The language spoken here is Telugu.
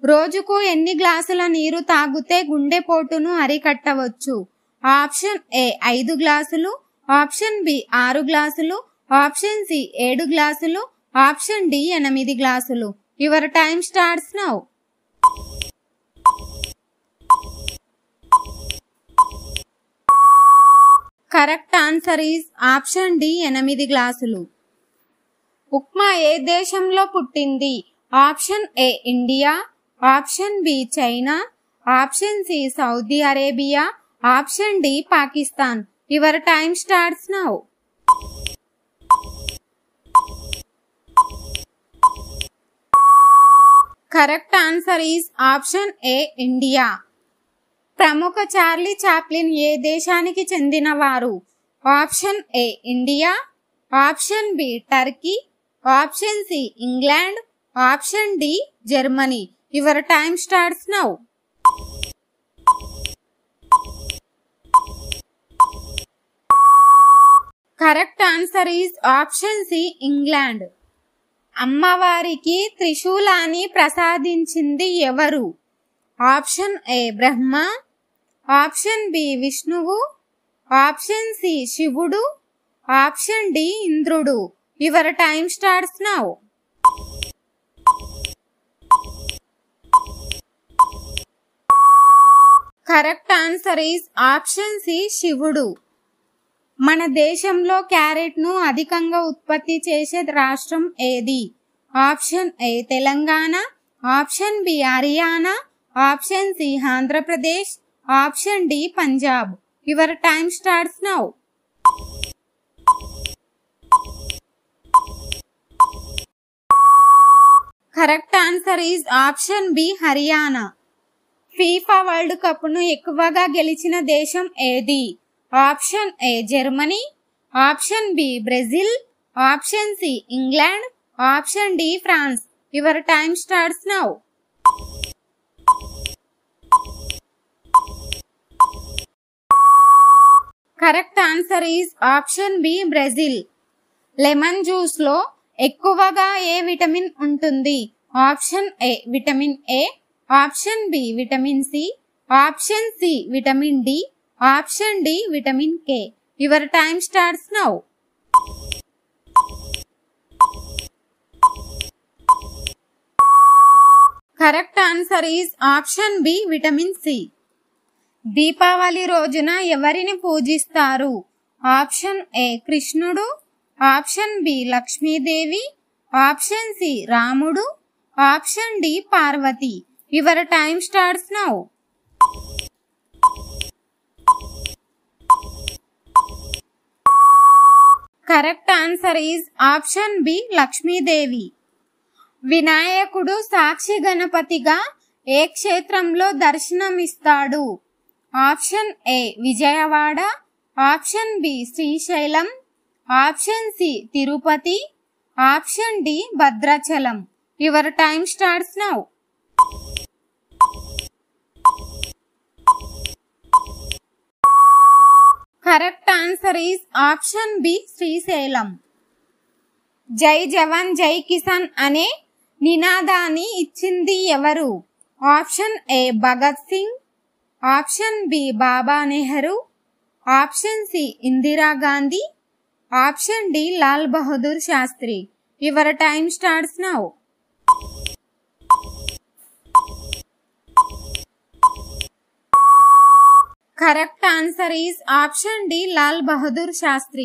రోజుకు ఎన్ని గ్లాసుల నీరు తాగితే గుండెపోటును అరికట్టవచ్చు? ఆప్షన్ ఏ 5 గ్లాసులు, ఆప్షన్ బి 6 గ్లాసులు, ఆప్షన్ సి 7 గ్లాసులు, ఆప్షన్ డి 8 గ్లాసులు. Your time starts now. Correct answer is option D 8 గ్లాసులు. ఉప్మా ఏ దేశంలో పుట్టింది? Option A India, option B China, option C Saudi Arabia, option D Pakistan. Your time starts now. Correct answer is option A India. ప్రముఖ చార్లీ చాప్లిన్ ఏ దేశానికి చెందినవారు? Option A India, option B Turkey, option C England, option D Germany. Your time starts now. Correct answer is option C England. అమ్మవారికి త్రిశూలాన్ని ప్రసాదించింది ఎవరు? Option A Brahma, option B విష్ణువు, ఆప్షన్ సి శివుడు, ఆప్షన్ డి ఇంద్రుడు. Your time starts now. Correct answer is option C శివుడు. మన దేశంలో క్యారెట్ ను అధికంగా ఉత్పత్తి చేసే రాష్ట్రం ఏది? Option A Telangana, option B Haryana, option C Andhra Pradesh, option D Punjab. Your time starts now. Correct answer is option B Haryana. FIFA world cup ను ఎక్కువగా గెలిచిన దేశం ఏది? Option A Germany, option B Brazil, option C England, option D France. Your time starts now. Correct answer is option B Brazil. Lemon juice లో ఎక్కువగా ఏ విటమిన్ ఉంటుంది? Option A vitamin A, option B vitamin C, option C vitamin D, option D vitamin K. Your time starts now. Correct answer is option B vitamin C. Deepavali రోజున ఎవరిని పూజిస్తారు? ఆప్షన్ ఏ కృష్ణుడు, option B Lakshmidevi, option C రాముడు, option D Parvati. Your time starts now. Correct answer is option B Lakshmidevi. వినాయకుడు సాక్షి గణపతిగా ఏ క్షేత్రంలో దర్శనమిస్తాడు? Option A Vijayawada, option B Srisailam, option C Tirupati, option D Bhadrachalam. Your time starts now. Correct answer is option B Srisailam. జై జవాన్ జై కిసాన్ అనే నినాదాన్ని ఇచ్చింది ఎవరు? Option A Bhagat Singh, option B Baba Nehru, option C Indira Gandhi, option D Lal Bahadur Sastry. Your time starts now. Correct answer is option D Lal Bahadur Sastry.